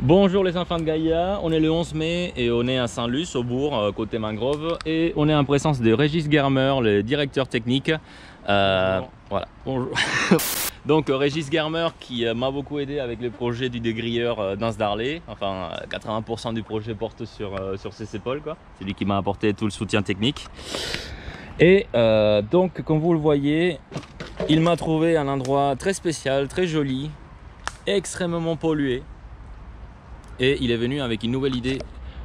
Bonjour les enfants de Gaïa, on est le 11 mai et on est à Saint-Luce, au bourg, côté mangrove. Et on est en présence de Régis Germer, le directeur technique. Bonjour. Voilà, bonjour. Donc Régis Germer qui m'a beaucoup aidé avec le projet du dégrilleur d'Anse d'Arlet. Enfin, 80% du projet porte sur ses épaules, quoi. C'est lui qui m'a apporté tout le soutien technique. Et donc, comme vous le voyez, il m'a trouvé un endroit très spécial, très joli, extrêmement pollué. Et il est venu avec une nouvelle idée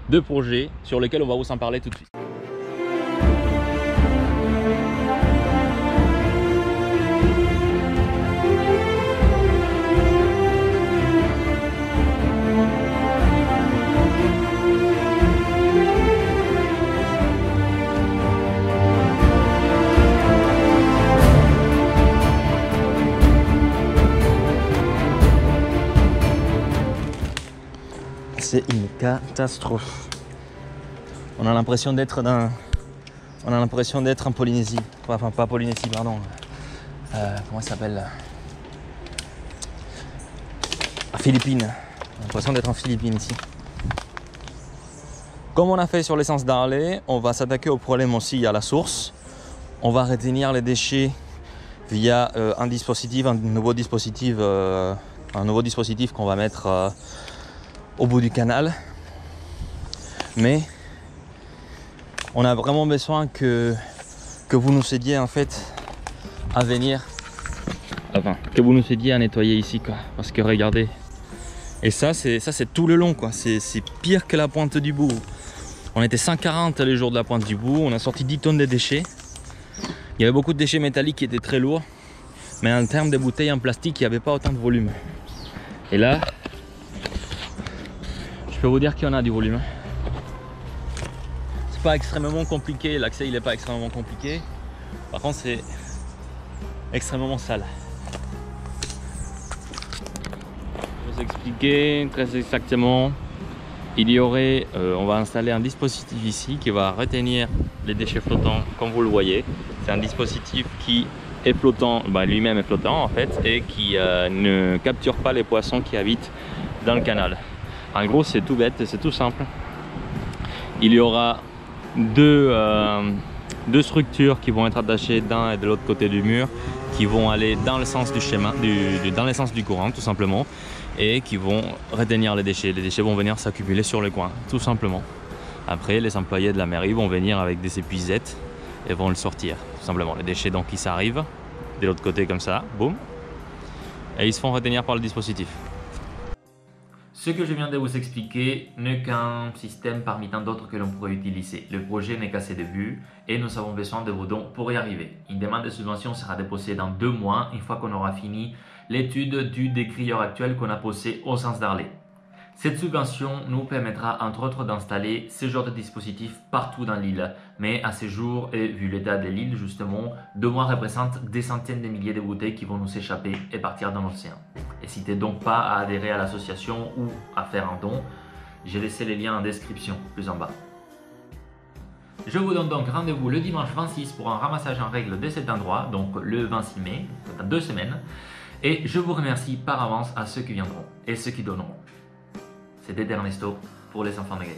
de projet sur lequel on va vous en parler tout de suite. C'est une catastrophe. On a l'impression d'être en Polynésie. Enfin, pas Polynésie, pardon. Comment ça s'appelle? À Philippines. On a l'impression d'être en Philippines ici. Comme on a fait sur l'essence d'Arlet, on va s'attaquer au problème aussi à la source. On va retenir les déchets via un nouveau dispositif qu'on va mettre au bout du canal. Mais on a vraiment besoin que vous nous aidiez en fait à venir, enfin que vous nous aidiez à nettoyer ici, quoi, parce que regardez, et ça c'est tout le long, quoi. C'est pire que la pointe du bout. On était 140 les jours de la pointe du bout, on a sorti 10 tonnes de déchets. Il y avait beaucoup de déchets métalliques qui étaient très lourds, mais en termes de bouteilles en plastique il n'y avait pas autant de volume. Et là je peux vous dire qu'il y en a du volume. C'est pas extrêmement compliqué, l'accès il est pas extrêmement compliqué. Par contre c'est extrêmement sale. Je vais vous expliquer très exactement. Il y aurait, on va installer un dispositif ici qui va retenir les déchets flottants comme vous le voyez. C'est un dispositif qui est flottant, lui-même est flottant en fait, et qui ne capture pas les poissons qui habitent dans le canal. En gros, c'est tout bête, c'est tout simple. Il y aura deux structures qui vont être attachées d'un et de l'autre côté du mur, qui vont aller dans le sens du schéma, dans le sens du courant tout simplement, et qui vont retenir les déchets. Les déchets vont venir s'accumuler sur le coin, tout simplement. Après, les employés de la mairie vont venir avec des épuisettes et vont le sortir, tout simplement. Les déchets donc qui s'arrivent de l'autre côté comme ça, boum, et ils se font retenir par le dispositif. Ce que je viens de vous expliquer n'est qu'un système parmi tant d'autres que l'on pourrait utiliser. Le projet n'est qu'à ses débuts et nous avons besoin de vos dons pour y arriver. Une demande de subvention sera déposée dans 2 mois, une fois qu'on aura fini l'étude du dégrilleur actuel qu'on a posé au sens d'Arlet. Cette subvention nous permettra entre autres d'installer ce genre de dispositif partout dans l'île. Mais à ce jour, et vu l'état de l'île justement, 2 mois représentent des centaines de milliers de bouteilles qui vont nous échapper et partir dans l'océan. N'hésitez donc pas à adhérer à l'association ou à faire un don. J'ai laissé les liens en description plus en bas. Je vous donne donc rendez-vous le dimanche 26 pour un ramassage en règle de cet endroit, donc le 26 mai, dans 2 semaines. Et je vous remercie par avance à ceux qui viendront et ceux qui donneront. C'était Ernesto pour les enfants de Gaïa.